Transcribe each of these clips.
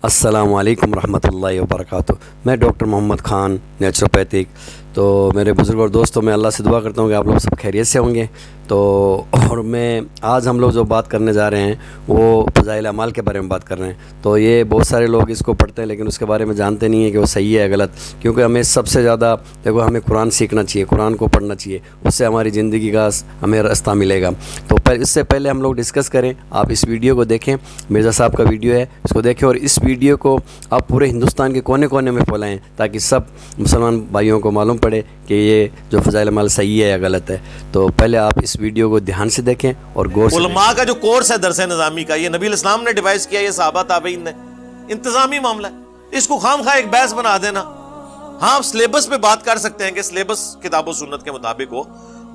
السلام علیکم ورحمۃ اللہ وبرکاتہ۔ میں ڈاکٹر محمد خان نیچروپیتھک۔ تو میرے بزرگ اور دوستوں، میں اللہ سے دعا کرتا ہوں کہ آپ لوگ سب خیریت سے ہوں گے۔ تو اور آج ہم لوگ جو بات کرنے جا رہے ہیں وہ فضائل اعمال کے بارے میں بات کر رہے ہیں۔ تو یہ بہت سارے لوگ اس کو پڑھتے ہیں لیکن اس کے بارے میں جانتے نہیں ہیں کہ وہ صحیح ہے یا غلط، کیونکہ ہمیں سب سے زیادہ ہمیں قرآن سیکھنا چاہیے، قرآن کو پڑھنا چاہیے، اس سے ہماری زندگی کا ہمیں راستہ ملے گا۔ تو اس سے پہلے ہم لوگ ڈسکس کریں، آپ اس ویڈیو کو دیکھیں، مرزا صاحب کا ویڈیو ہے، اس کو دیکھیں اور اس ویڈیو کو آپ پورے ہندوستان کے کونے کونے میں پھیلائیں تاکہ سب مسلمان بھائیوں کو معلوم پڑے کہ یہ جو فضائل اعمال صحیح ہے یا غلط ہے۔ تو پہلے آپ اس ویڈیو کو دھیان سے دیکھیں اور غور سے علماء کا جو کورس ہے درس نظامی کا، یہ نبی الاسلام نے ڈیوائس کیا، یہ صحابہ تابعین نے، انتظامی معاملہ ہے، اس کو خام خواہ ایک بحث بنا دینا۔ ہاں، سلیبس پہ بات کر سکتے ہیں کہ سلیبس کتاب و سنت کے مطابق ہو،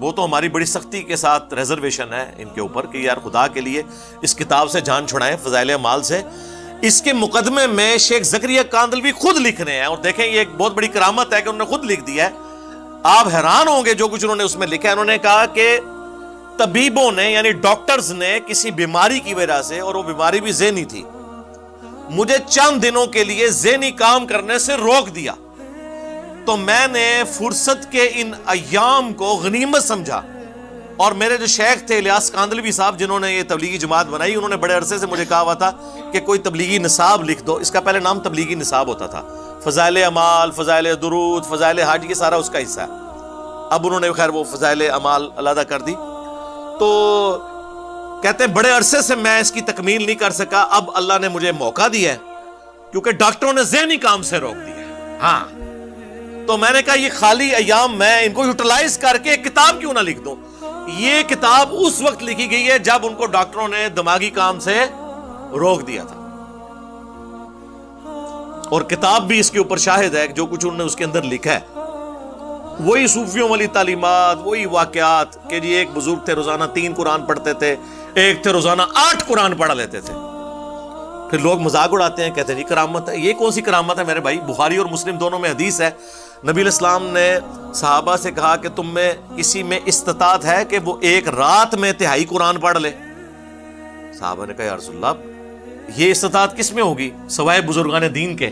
وہ تو ہماری بڑی سختی کے ساتھ ریزرویشن ہے ان کے اوپر کہ یار خدا کے لیے اس کتاب سے جان چھڑائیں، فضائل اعمال سے۔ اس کے مقدمے میں شیخ زکریا کاندلوی خود لکھ رہے ہیں، اور دیکھیں یہ ایک بہت بڑی کرامت ہے کہ انہوں نے خود لکھ دیا ہے۔ آپ حیران ہوں گے جو کچھ انہوں نے اس میں لکھا ہے۔ انہوں نے کہا کہ طبیبوں نے یعنی ڈاکٹرز نے کسی بیماری کی وجہ سے، اور وہ بیماری بھی ذہنی تھی، مجھے چند دنوں کے لیے ذہنی کام کرنے سے روک دیا، تو میں نے فرصت کے ان ایام کو غنیمت سمجھا، اور میرے جو شیخ تھے الیاس کاندلوی صاحب جنہوں نے یہ تبلیغی جماعت بنائی، انہوں نے بڑے عرصے سے مجھے کہا ہوا تھا کہ کوئی تبلیغی نصاب لکھ دو۔ اس کا پہلے نام تبلیغی نصاب ہوتا تھا، فضائل اعمال، فضائل درود، فضائل حج، یہ سارا اس کا حصہ ہے۔ اب انہوں نے خیر وہ فضائل اعمال علیحدہ کر دی۔ تو کہتے ہیں بڑے عرصے سے میں اس کی تکمیل نہیں کر سکا، اب اللہ نے مجھے موقع دیا ہے کیونکہ ڈاکٹروں نے ذہنی کام سے روک دیا ہے۔ ہاں، تو میں نے کہا یہ خالی ایام میں ان کو یوٹیلائز کر کے ایک کتاب کیوں نہ لکھ دوں۔ یہ کتاب اس وقت لکھی گئی ہے جب ان کو ڈاکٹروں نے دماغی کام سے روک دیا تھا، اور کتاب بھی اس کے اوپر شاہد ہے جو کچھ انہوں نے اس کے اندر لکھا ہے، وہی صوفیوں والی تعلیمات، وہی واقعات کہ جی ایک بزرگ تھے روزانہ 3 قرآن پڑھتے تھے، ایک تھے روزانہ 8 قرآن پڑھ لیتے تھے۔ پھر لوگ مذاق اڑاتے ہیں، کہتے ہیں جی کرامت ہے۔ یہ کون سی کرامت ہے میرے بھائی؟ بخاری اور مسلم دونوں میں حدیث ہے، نبی علیہ السلام نے صحابہ سے کہا کہ تم میں کسی میں استطاعت ہے کہ وہ ایک رات میں 1/3 قرآن پڑھ لے؟ صحابہ نے کہا یا رسول اللہ، یہ استطاعت کس میں ہوگی سوائے بزرگان دین کے؟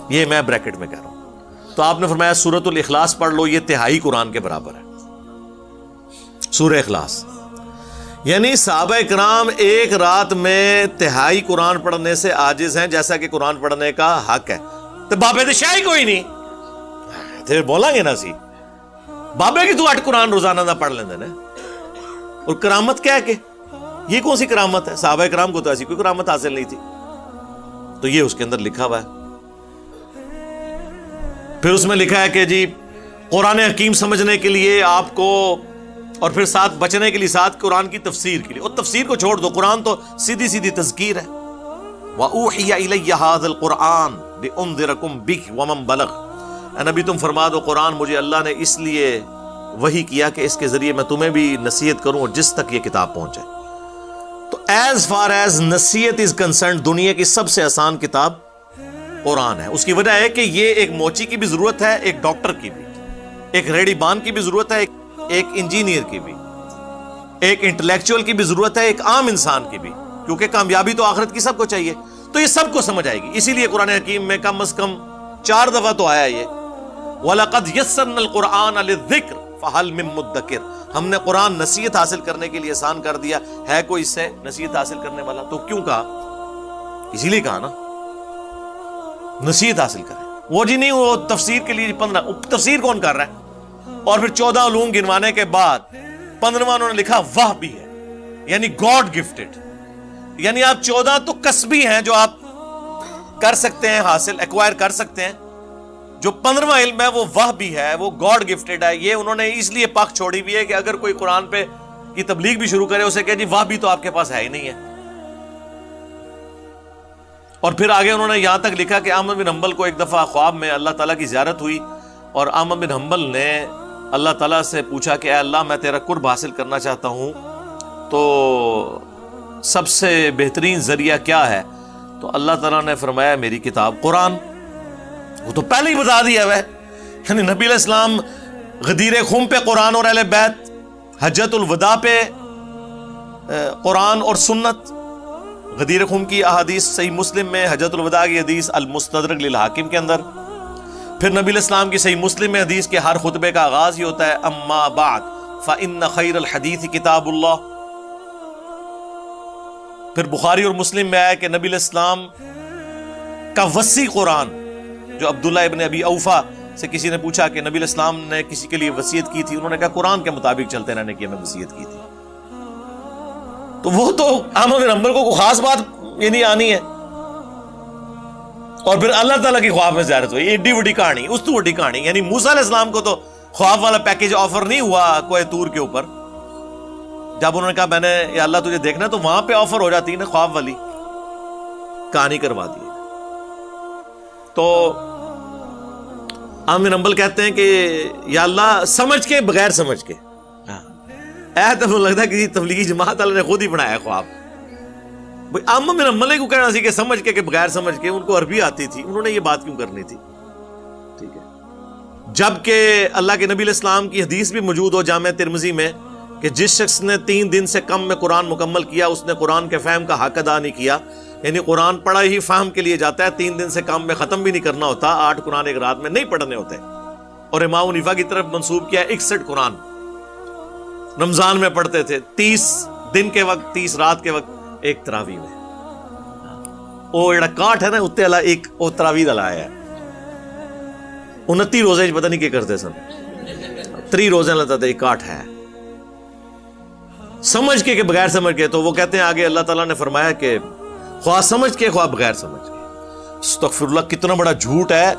یہ میں بریکٹ میں کہہ رہا ہوں۔ تو آپ نے فرمایا سورۃ الاخلاص پڑھ لو، یہ 1/3 قرآن کے برابر ہے، سورہ اخلاص۔ یعنی صحابہ کرام ایک رات میں 1/3 قرآن پڑھنے سے عاجز ہیں، جیسا کہ قرآن پڑھنے کا حق ہے۔ تو بابے تو شاہی کوئی نہیں تیرے بولا گے نا سی بابے کی تو 8 قرآن روزانہ نہ پڑھ لیندے نا۔ اور کرامت کیا ہے کہ یہ کون سی کرامت ہے؟ صحابہ کرام کو تو ایسی کوئی کرامت حاصل نہیں تھی، تو یہ اس کے اندر لکھا ہوا ہے۔ پھر اس میں لکھا ہے کہ جی قرآن حکیم سمجھنے کے لیے آپ کو، اور پھر ساتھ بچنے کے لیے ساتھ قرآن کی تفسیر کے لیے، اور تفسیر کو چھوڑ دو، قرآن تو سیدھی سیدھی تذکیر ہے۔ وَأُوحِيَ إِلَيَّ هَذَا الْقُرْآنُ لِأُنذِرَكُم بِهِ وَمَن بَلَغَ۔ اے نبی تم فرما دو قرآن مجھے اللہ نے اس لیے وحی کیا کہ اس کے ذریعے میں تمہیں بھی نصیحت کروں اور جس تک یہ کتاب پہنچے۔ تو ایز فار ایز نصیحت از کنسرنڈ دنیا کی سب سے آسان کتاب قرآن ہے۔ اس کی وجہ ہے کہ یہ ایک موچی کی بھی ضرورت ہے، ایک ڈاکٹر کی بھی، ایک ریڈی بان کی بھی ضرورت ہے، ایک انجینئر کی بھی، ایک انٹلیکچوئل کی بھی ضرورت ہے، ایک عام انسان کی بھی، کیونکہ کامیابی تو آخرت کی سب کو چاہیے۔ تو یہ سب کو سمجھ آئے گی، اسی لیے قرآن حکیم میں کم از کم 4 دفعہ تو آیا یہ وَلَقَدْ يَسَّرْنَا الْقُرْآنَ لِلذِّكْرِ فَهَلْ مِن مُدَّكِرٍ۔ ہم نے قرآن نصیحت حاصل کرنے کے لیے آسان کر دیا، ہے کوئی اس سے نصیحت حاصل کرنے والا؟ تو کیوں کہا؟ اسی لیے کہا نا نصیحت حاصل کریں۔ وہ جی نہیں، وہ تفسیر کے لیے 15، تفسیر کون کر رہا ہے؟ اور پھر 14 علوم گنوانے کے بعد 15واں انہوں نے لکھا وہ بھی ہے، یعنی گاڈ گفٹڈ، یعنی آپ 14 تو کسبی ہیں جو آپ کر سکتے ہیں، حاصل ایکوائر کر سکتے ہیں، جو 15واں علم ہے وہ بھی ہے، وہ گاڈ گفٹڈ ہے۔ یہ انہوں نے اس لیے پاک چھوڑی بھی ہے کہ اگر کوئی قرآن پہ کی تبلیغ بھی شروع کرے، اسے کہ جی بھی تو آپ کے پاس ہے ہی نہیں ہے۔ اور پھر آگے انہوں نے یہاں تک لکھا کہ احمد بن حنبل کو ایک دفعہ خواب میں اللہ تعالیٰ کی زیارت ہوئی، اور احمد بن حنبل نے اللہ تعالیٰ سے پوچھا کہ اے اللہ میں تیرا قرب حاصل کرنا چاہتا ہوں، تو سب سے بہترین ذریعہ کیا ہے؟ تو اللہ تعالیٰ نے فرمایا میری کتاب قرآن۔ وہ تو پہلے ہی بتا دیا ہے، یعنی نبی علیہ السلام غدیر خم پہ قرآن اور اہل بیت، حجت الوداع پہ قرآن اور سنت، غدیر خم کی احادیث صحیح مسلم میں، حجۃ الوداع کی حدیث المستدرک للحاکم کے اندر، پھر نبی علیہ السلام کی صحیح مسلم میں حدیث کے ہر خطبے کا آغاز ہی ہوتا ہے اما بعد فإن خیر الحدیث کتاب اللہ۔ پھر بخاری اور مسلم میں آیا کہ نبی علیہ السلام کا وسیع قرآن، جو عبداللہ ابن ابی اوفا سے کسی نے پوچھا کہ نبی علیہ السلام نے کسی کے لیے وصیت کی تھی، انہوں نے کہا قرآن کے مطابق چلتے رہنے کی ہمیں وصیت کی تھی۔ تو وہ تو احمد بن حنبل کو خاص بات یہ نہیں آنی ہے، اور پھر اللہ تعالیٰ کی خواب میں زیارت ہوئی، ایڈی بڑی کہانی، اس تو بڑی کہانی، یعنی موسیٰ علیہ السلام کو تو خواب والا پیکیج آفر نہیں ہوا کوہ طور کے اوپر، جب انہوں نے کہا میں نے یا اللہ تجھے دیکھنا، تو وہاں پہ آفر ہو جاتی نا خواب والی، کہانی کروا دی۔ تو احمد بن حنبل کہتے ہیں کہ یا اللہ سمجھ کے بغیر سمجھ کے، تو لگتا ہے کسی تبلیغی جماعت والے نے خود ہی بنایا خواب۔ احمد بن حنبل کو کہنا سی کہ سمجھ کے کہ بغیر سمجھ کے، ان کو عربی آتی تھی، انہوں نے یہ بات کیوں کرنی تھی؟ ٹھیک ہے، جبکہ اللہ کے نبی علیہ السلام کی حدیث بھی موجود ہو جامع ترمذی میں کہ جس شخص نے 3 دن سے کم میں قرآن مکمل کیا اس نے قرآن کے فہم کا حق ادا نہیں کیا، یعنی قرآن پڑھا ہی فہم کے لیے جاتا ہے، 3 دن سے کم میں ختم بھی نہیں کرنا ہوتا، 8 قرآن ایک رات میں نہیں پڑھنے ہوتے۔ اور امام حنیفہ کی طرف منسوب کیا 61 قرآن رمضان میں پڑھتے تھے، 30 دن کے وقت، 30 رات کے وقت ایک تراویح میں۔ وہ جڑا کاٹ ہے نا اتنے والا ایک وہ تراویح والا آیا ہے، 29 روزے پتہ نہیں کیا کرتے سن، 3 روزے لیتا تھا، ایک کاٹ ہے سمجھ کے کہ بغیر سمجھ کے۔ تو وہ کہتے ہیں آگے اللہ تعالیٰ نے فرمایا کہ خواہ سمجھ کے خواہ بغیر سمجھ کے۔ استغفر اللہ، کتنا بڑا جھوٹ ہے،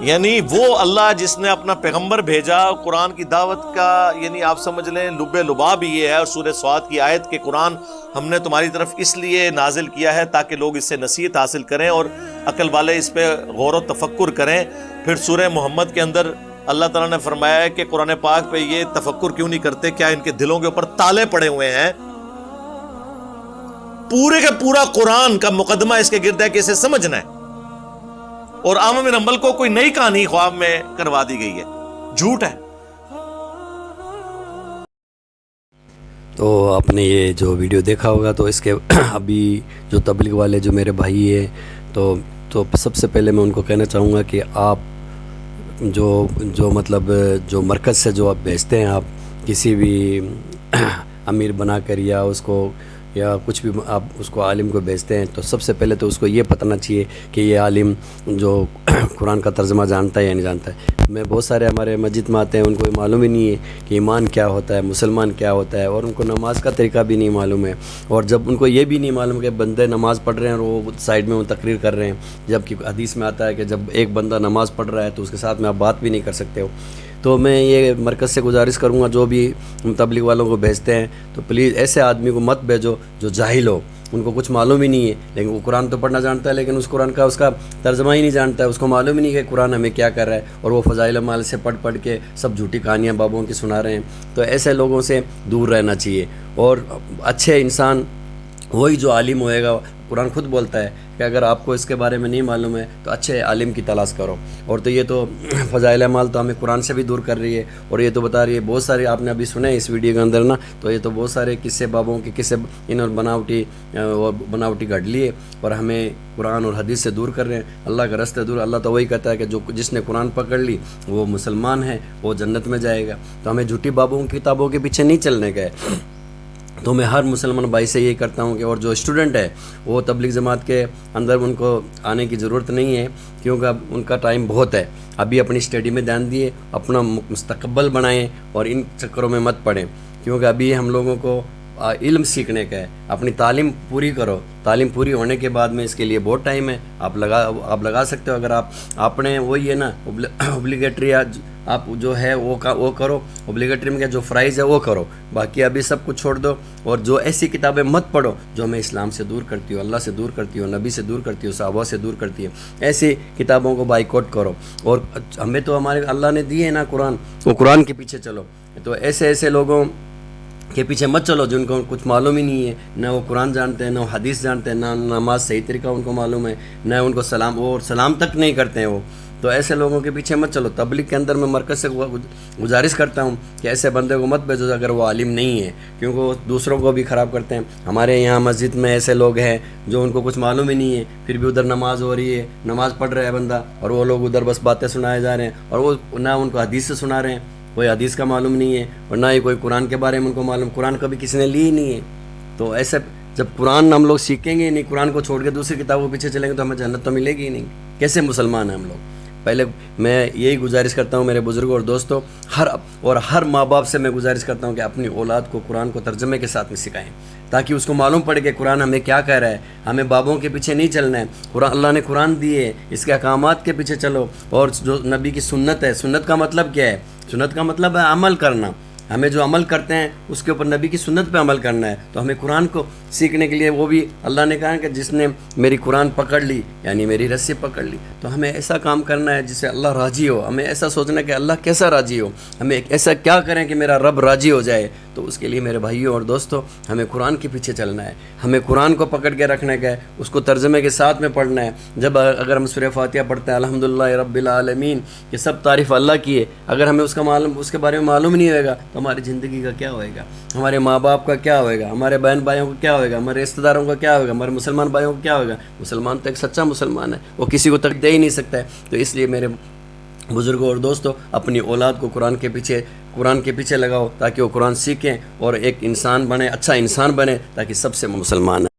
یعنی وہ اللہ جس نے اپنا پیغمبر بھیجا قرآن کی دعوت کا، یعنی آپ سمجھ لیں لب لباب یہ ہے، اور سورہ صاد کی آیت کہ قرآن ہم نے تمہاری طرف اس لیے نازل کیا ہے تاکہ لوگ اس سے نصیحت حاصل کریں اور عقل والے اس پہ غور و تفکر کریں۔ پھر سورہ محمد کے اندر اللہ تعالیٰ نے فرمایا ہے کہ قرآن پاک پہ یہ تفکر کیوں نہیں کرتے، کیا ان کے دلوں کے اوپر تالے پڑے ہوئے ہیں؟ پورے کا پورا قرآن کا مقدمہ اس کے گرد ہے کہ اسے سمجھنا ہے، اور احمد بن حنبل کو کوئی نئی کہانی خواب میں کروا دی گئی ہے، جھوٹ ہے۔ تو آپ نے یہ جو ویڈیو دیکھا ہوگا، تو اس کے ابھی جو تبلیغ والے جو میرے بھائی ہیں، تو سب سے پہلے میں ان کو کہنا چاہوں گا کہ آپ جو مطلب جو مرکز سے جو آپ بھیجتے ہیں، آپ کسی بھی امیر بنا کر یا اس کو یا کچھ بھی آپ اس کو عالم کو بھیجتے ہیں، تو سب سے پہلے تو اس کو یہ پتہ چاہیے کہ یہ عالم جو قرآن کا ترجمہ جانتا ہے یا نہیں جانتا ہے۔ میں بہت سارے ہمارے مسجد میں آتے ہیں، ان کو معلوم ہی نہیں ہے کہ ایمان کیا ہوتا ہے، مسلمان کیا ہوتا ہے، اور ان کو نماز کا طریقہ بھی نہیں معلوم ہے، اور جب ان کو یہ بھی نہیں معلوم کہ بندے نماز پڑھ رہے ہیں اور وہ سائڈ میں وہ تقریر کر رہے ہیں، جبکہ حدیث میں آتا ہے کہ جب ایک بندہ نماز پڑھ رہا ہے تو اس کے ساتھ میں آپ بات بھی نہیں کر سکتے ہو۔ تو میں یہ مرکز سے گزارش کروں گا، جو بھی تبلیغ والوں کو بھیجتے ہیں تو پلیز ایسے آدمی کو مت بھیجو جو جاہل ہو، ان کو کچھ معلوم ہی نہیں ہے، لیکن وہ قرآن تو پڑھنا جانتا ہے لیکن اس قرآن کا اس کا ترجمہ ہی نہیں جانتا ہے، اس کو معلوم ہی نہیں کہ قرآن ہمیں کیا کر رہا ہے، اور وہ فضائل اعمال سے پڑھ کے سب جھوٹی کہانیاں بابوں کی سنا رہے ہیں۔ تو ایسے لوگوں سے دور رہنا چاہیے، اور اچھے انسان وہی جو عالم ہوئے گا۔ قرآن خود بولتا ہے کہ اگر آپ کو اس کے بارے میں نہیں معلوم ہے تو اچھے عالم کی تلاش کرو۔ اور تو یہ تو فضائل اعمال تو ہمیں قرآن سے بھی دور کر رہی ہے، اور یہ تو بتا رہی ہے بہت سارے آپ نے ابھی سنے اس ویڈیو کے اندر نا، تو یہ تو بہت سارے قصے بابوں کے قصے انہوں نے بناوٹی گھڑ لیے اور ہمیں قرآن اور حدیث سے دور کر رہے ہیں، اللہ کا راستے دور۔ اللہ تو وہی کہتا ہے کہ جس نے قرآن پکڑ لی وہ مسلمان ہے، وہ جنت میں جائے گا۔ تو ہمیں جھوٹی بابوں کی کتابوں کے پیچھے نہیں چلنے کا ہے۔ تو میں ہر مسلمان بھائی سے یہ کرتا ہوں کہ اور جو اسٹوڈنٹ ہے وہ تبلیغ جماعت کے اندر ان کو آنے کی ضرورت نہیں ہے، کیونکہ اب ان کا ٹائم بہت ہے، ابھی اپنی اسٹڈی میں دھیان دیے، اپنا مستقبل بنائیں اور ان چکروں میں مت پڑیں، کیونکہ ابھی ہم لوگوں کو علم سیکھنے کا ہے۔ اپنی تعلیم پوری کرو، تعلیم پوری ہونے کے بعد میں اس کے لیے بہت ٹائم ہے، آپ لگا سکتے ہو۔ اگر آپ نے وہی ہے نا اوبلیگیٹری آپ جو ہے وہ کرو، اوبلیگیٹری میں کیا جو فرائض ہے وہ کرو، باقی ابھی سب کچھ چھوڑ دو، اور جو ایسی کتابیں مت پڑھو جو ہمیں اسلام سے دور کرتی ہو، اللہ سے دور کرتی ہو، نبی سے دور کرتی ہو، صحابہ سے دور کرتی ہے، ایسی کتابوں کو بائیکاٹ کرو۔ اور ہمیں تو ہمارے اللہ نے دی ہے نا قرآن، وہ قرآن کے پیچھے چلو۔ تو ایسے لوگوں کے پیچھے مت چلو جن کو کچھ معلوم ہی نہیں ہے، نہ وہ قرآن جانتے ہیں، نہ وہ حدیث جانتے ہیں، نہ نماز صحیح طریقہ ان کو معلوم ہے، نہ ان کو سلام تک نہیں کرتے ہیں وہ۔ تو ایسے لوگوں کے پیچھے مت چلو. تبلیغ کے اندر میں مرکز سے گزارش کرتا ہوں کہ ایسے بندے کو مت بھیجو اگر وہ عالم نہیں ہے، کیونکہ وہ دوسروں کو بھی خراب کرتے ہیں. ہمارے یہاں مسجد میں ایسے لوگ ہیں جو ان کو کچھ معلوم ہی نہیں ہے، پھر بھی ادھر نماز ہو رہی ہے، نماز پڑھ رہا ہے بندہ، اور وہ لوگ ادھر بس باتیں سنائے جا رہے ہیں، اور وہ نہ ان کو حدیث سے سنا رہے ہیں، کوئی حدیث کا معلوم نہیں ہے، اور نہ ہی کوئی قرآن کے بارے میں ان کو معلوم. قرآن کبھی کسی نے لی ہی نہیں ہے. تو ایسے جب قرآن ہم لوگ سیکھیں گے نہیں، قرآن کو چھوڑ کے دوسری کتابوں کے پیچھے چلیں گے تو ہمیں جنت تو ملے گی ہی نہیں. کیسے مسلمان ہیں ہم لوگ؟ پہلے میں یہی گزارش کرتا ہوں میرے بزرگوں اور دوستوں، ہر ماں باپ سے میں گزارش کرتا ہوں کہ اپنی اولاد کو قرآن کو ترجمے کے ساتھ میں سکھائیں، تاکہ اس کو معلوم پڑے کہ قرآن ہمیں کیا کہہ رہا ہے. ہمیں بابوں کے پیچھے نہیں چلنا ہے. قرآن اللہ نے قرآن دیے، اس کے احکامات کے پیچھے چلو. اور جو نبی کی سنت ہے، سنت کا مطلب کیا ہے؟ سنت کا مطلب ہے عمل کرنا. ہمیں جو عمل کرتے ہیں اس کے اوپر نبی کی سنت پہ عمل کرنا ہے. تو ہمیں قرآن کو سیکھنے کے لیے وہ بھی اللہ نے کہا کہ جس نے میری قرآن پکڑ لی یعنی میری رسی پکڑ لی. تو ہمیں ایسا کام کرنا ہے جس سے اللہ راضی ہو. ہمیں ایسا سوچنا ہے کہ اللہ کیسا راضی ہو، ہمیں ایسا کیا کریں کہ میرا رب راضی ہو جائے. تو اس کے لیے میرے بھائیوں اور دوستوں ہمیں قرآن کے پیچھے چلنا ہے. ہمیں قرآن کو پکڑ کے رکھنے کا ہے، اس کو ترجمے کے ساتھ میں پڑھنا ہے. جب اگر ہم سورہ فاتحہ پڑھتے ہیں الحمدللہ رب العالمین، یہ سب تعریف اللہ کی ہے، اگر ہمیں اس کے بارے میں معلوم نہیں ہوئے گا تو ہماری زندگی کا کیا ہوئے گا، ہمارے ماں باپ کا کیا ہوئے گا، ہمارے بہن بھائیوں کا کیا ہوئے گا، ہمارے رشتہ داروں کا کیا ہوگا، ہمارے مسلمان بھائیوں کا کیا ہوگا. مسلمان تو ایک سچا مسلمان ہے، وہ کسی کو تک دے ہی نہیں سکتا ہے. تو اس لیے میرے بزرگوں اور دوستوں اپنی اولاد کو قرآن کے پیچھے لگاؤ، تاکہ وہ قرآن سیکھیں اور ایک انسان بنے، اچھا انسان بنے، تاکہ سب سے مسلمان ہے.